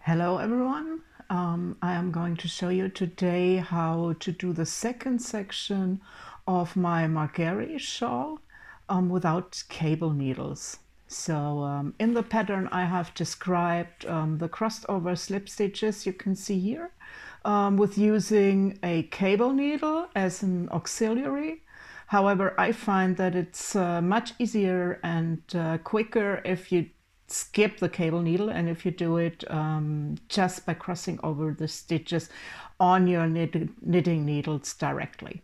Hello everyone. I am going to show you today how to do the second section of my Margaery shawl without cable needles. So in the pattern I have described the crossed over slip stitches you can see here with using a cable needle as an auxiliary. However, I find that it's much easier and quicker if you skip the cable needle and if you do it just by crossing over the stitches on your knitting needles directly.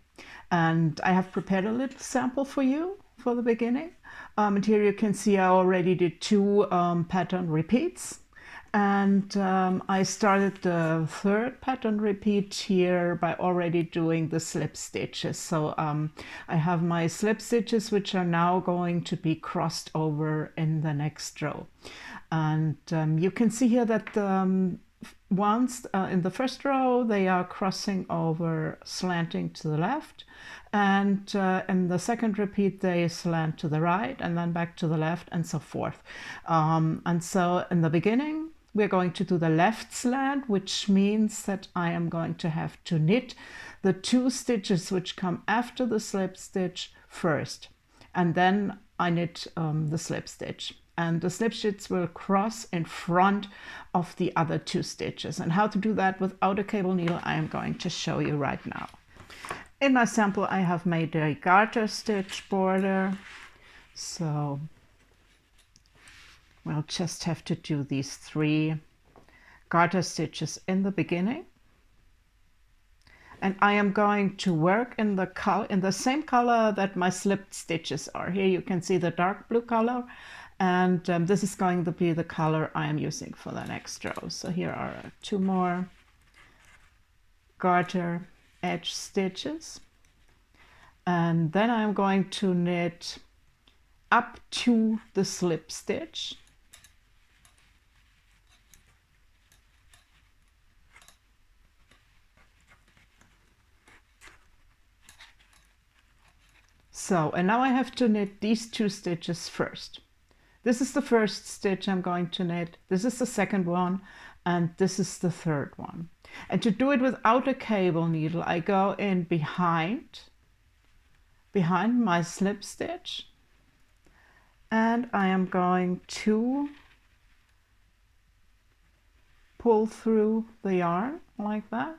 And I have prepared a little sample for you for the beginning. And here you can see I already did two pattern repeats. And I started the third pattern repeat here by already doing the slip stitches. So I have my slip stitches, which are now going to be crossed over in the next row. And you can see here that once in the first row, they are crossing over, slanting to the left. And in the second repeat, they slant to the right and then back to the left and so forth. And so in the beginning, we're going to do the left slant, which means that I am going to have to knit the two stitches which come after the slip stitch first. And then I knit the slip stitch. And the slip stitch will cross in front of the other two stitches. And how to do that without a cable needle, I am going to show you right now. In my sample, I have made a garter stitch border. So we'll just have to do these 3 garter stitches in the beginning. And I am going to work in the same color that my slipped stitches are. Here you can see the dark blue color. And this is going to be the color I am using for the next row. So here are 2 more garter edge stitches. And then I'm going to knit up to the slip stitch. So, and now I have to knit these 2 stitches first. This is the first stitch I'm going to knit. This is the second one, and this is the third one. And to do it without a cable needle, I go in behind my slip stitch, and I am going to pull through the yarn like that.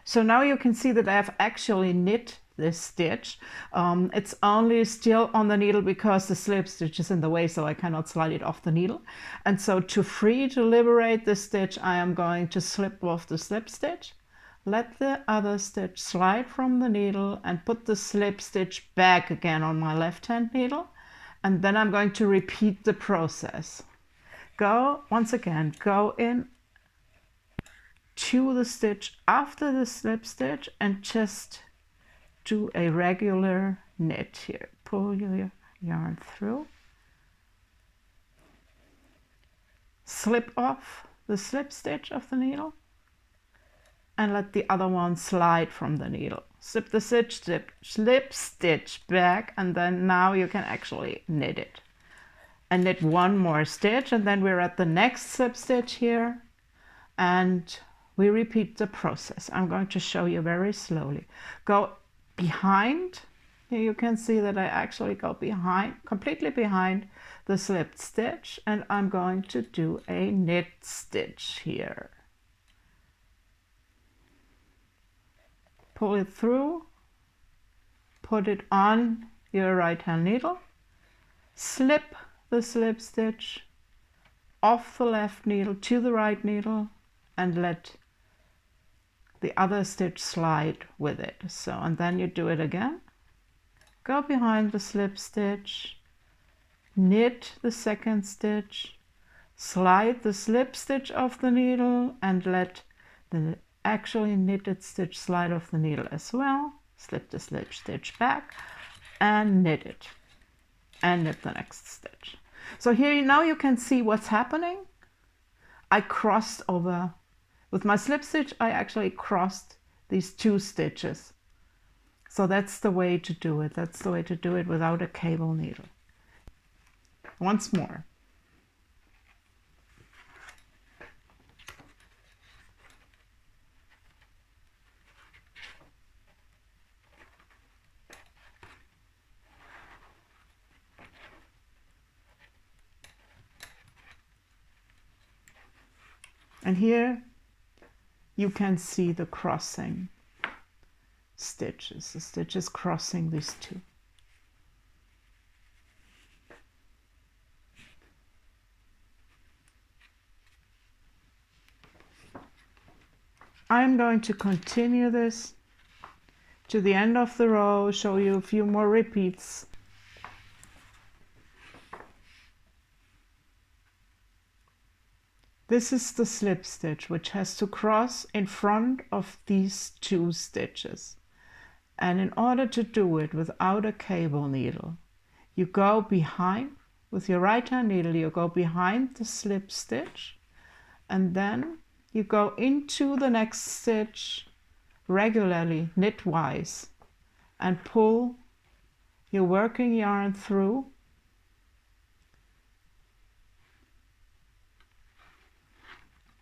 So now you can see that I have actually knit this stitch. It's only still on the needle because the slip stitch is in the way, so I cannot slide it off the needle. And so to liberate the stitch, I am going to slip off the slip stitch, let the other stitch slide from the needle and put the slip stitch back again on my left hand needle. And then I'm going to repeat the process. Once again, go in to the stitch after the slip stitch and just do a regular knit here. Pull your yarn through, slip off the slip stitch of the needle, and let the other one slide from the needle. Slip the slip stitch back, and then now you can actually knit it. And knit 1 more stitch, and then we're at the next slip stitch here, and we repeat the process. I'm going to show you very slowly. Go behind. Here you can see that I actually go completely behind the slipped stitch, and I'm going to do a knit stitch here. Pull it through, put it on your right hand needle, slip the slip stitch off the left needle to the right needle, and let the other stitch slide with it. So, and then you do it again. Go behind the slip stitch, knit the second stitch, slide the slip stitch off the needle, and let the actually knitted stitch slide off the needle as well. Slip the slip stitch back and knit it, and knit the next stitch. So here now you can see what's happening. I crossed over. With my slip stitch, I actually crossed these 2 stitches. So that's the way to do it. That's the way to do it without a cable needle. Once more. And here you can see the crossing stitches, the stitches crossing these two. I'm going to continue this to the end of the row, show you a few more repeats. This is the slip stitch, which has to cross in front of these two stitches. And in order to do it without a cable needle, you go behind, with your right hand needle, you go behind the slip stitch, and then you go into the next stitch regularly, knitwise, and pull your working yarn through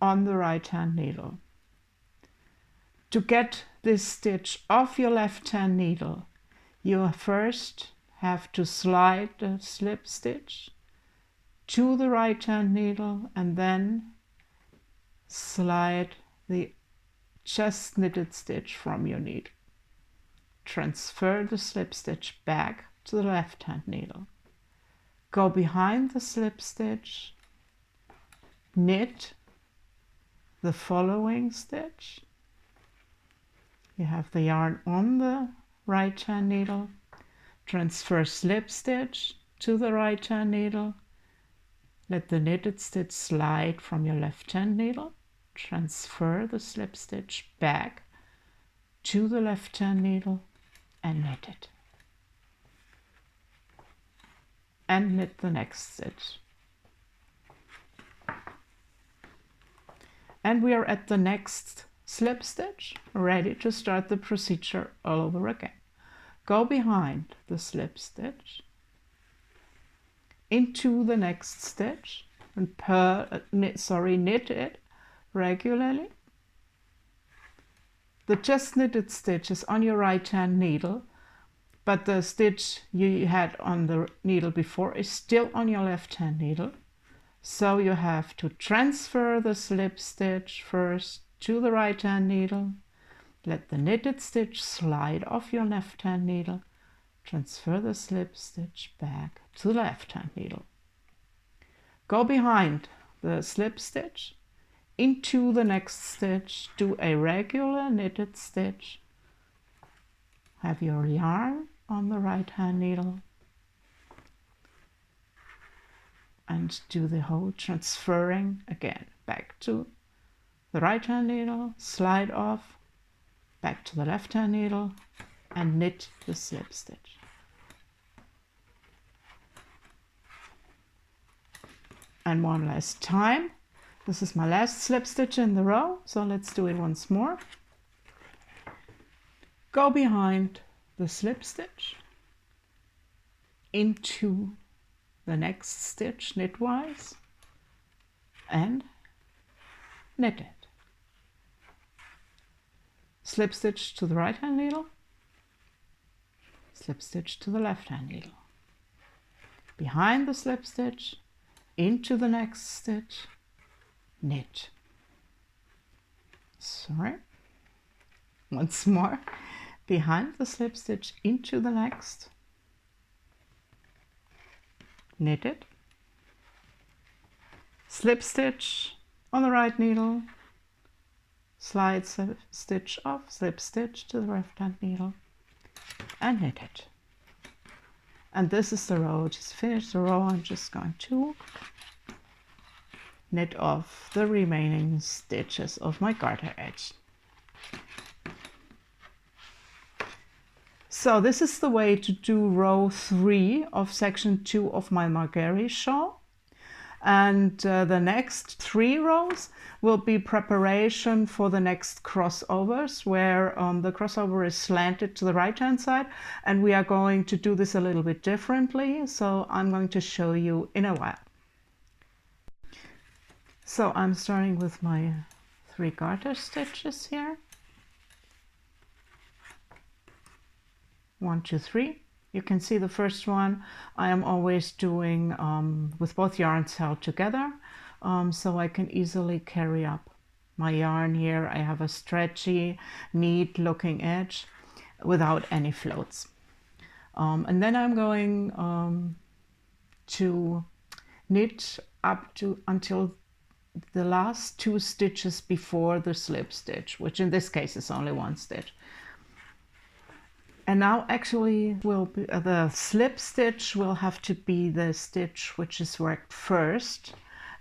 on the right hand needle. To get this stitch off your left hand needle, you first have to slide the slip stitch to the right hand needle and then slide the just knitted stitch from your needle. Transfer the slip stitch back to the left hand needle. Go behind the slip stitch, knit the following stitch. You have the yarn on the right hand needle, transfer slip stitch to the right hand needle, let the knitted stitch slide from your left hand needle, transfer the slip stitch back to the left hand needle and knit it. And knit the next stitch. And we are at the next slip stitch, ready to start the procedure all over again. Go behind the slip stitch into the next stitch and knit it regularly. The just knitted stitch is on your right hand needle, but the stitch you had on the needle before is still on your left hand needle. So you have to transfer the slip stitch first to the right hand needle, let the knitted stitch slide off your left hand needle, transfer the slip stitch back to the left hand needle. Go behind the slip stitch into the next stitch, do a regular knitted stitch, have your yarn on the right hand needle, and do the whole transferring again back to the right hand needle, slide off, back to the left hand needle, and knit the slip stitch. And one last time. This is my last slip stitch in the row, so let's do it once more. Go behind the slip stitch into the next stitch knitwise and knit it. Slip stitch to the right hand needle, slip stitch to the left hand needle. Behind the slip stitch, into the next stitch, knit. Sorry. Once more. Behind the slip stitch, into the next, knit it. Slip stitch on the right needle, slide slip stitch off, slip stitch to the left hand needle, and knit it. And this is the row. Just finish the row. I'm just going to knit off the remaining stitches of my garter edge. So this is the way to do row 3 of section 2 of my Margaery shawl. And the next 3 rows will be preparation for the next crossovers, where the crossover is slanted to the right hand side, and we are going to do this a little bit differently, so I'm going to show you in a while. So I'm starting with my 3 garter stitches here. 1, 2, 3. You can see the first one I am always doing with both yarns held together, so I can easily carry up my yarn here. I have a stretchy, neat looking edge without any floats. And then I'm going to knit up to until the last 2 stitches before the slip stitch, which in this case is only 1 stitch. And now actually will be, the slip stitch will have to be the stitch which is worked first.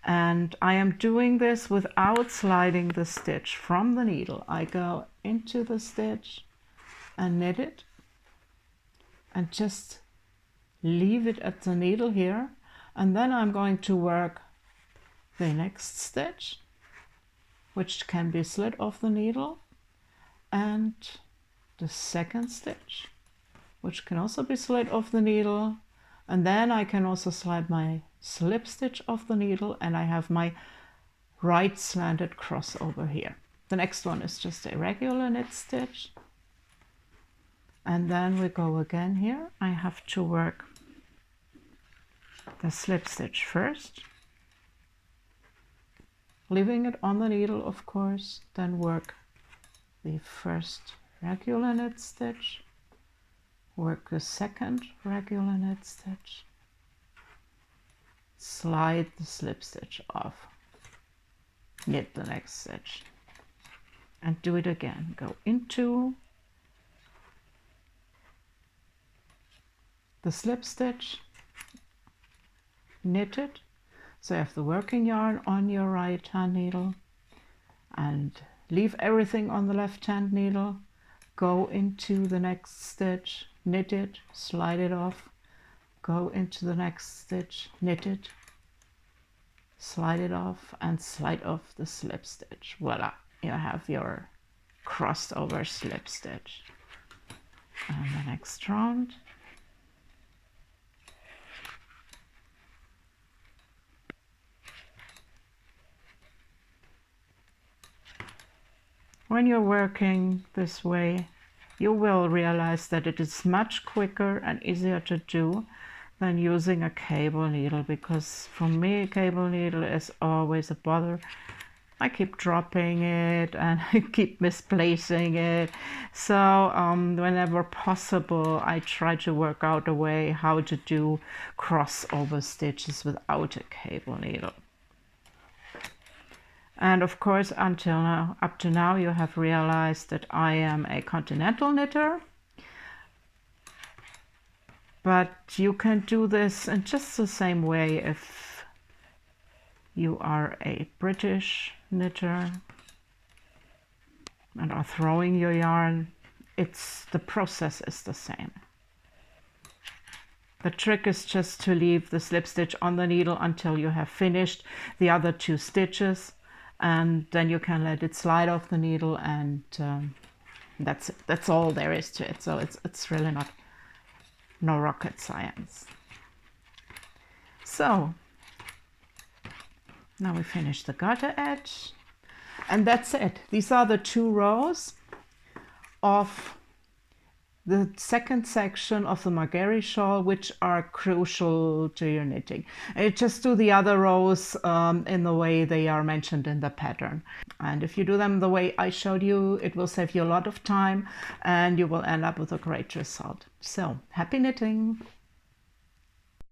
And I am doing this without sliding the stitch from the needle. I go into the stitch and knit it and just leave it at the needle here. And then I'm going to work the next stitch, which can be slid off the needle, and the second stitch, which can also be slid off the needle, and then I can also slide my slip stitch off the needle, and I have my right slanted crossover here. The next one is just a regular knit stitch, and then we go again here. I have to work the slip stitch first, leaving it on the needle, of course, then work the first regular knit stitch, work the second regular knit stitch, slide the slip stitch off, knit the next stitch, and do it again. Go into the slip stitch, knit it, so you have the working yarn on your right hand needle, and leave everything on the left hand needle, go into the next stitch, knit it, slide it off, go into the next stitch, knit it, slide it off, and slide off the slip stitch. Voila, you have your crossed over slip stitch. And the next round. When you're working this way, you will realize that it is much quicker and easier to do than using a cable needle, because for me a cable needle is always a bother. I keep dropping it and I keep misplacing it. So whenever possible, I try to work out a way how to do crossover stitches without a cable needle. And of course, until now, up to now, you have realized that I am a continental knitter. But you can do this in just the same way if you are a British knitter and are throwing your yarn. The process is the same. The trick is just to leave the slip stitch on the needle until you have finished the other 2 stitches. And then you can let it slide off the needle, and that's it. That's all there is to it. So it's really no rocket science. So now we finish the garter edge, and that's it. These are the 2 rows of the second section of the Margaery shawl, which are crucial to your knitting. And just do the other rows in the way they are mentioned in the pattern. And if you do them the way I showed you, it will save you a lot of time and you will end up with a great result. So, happy knitting!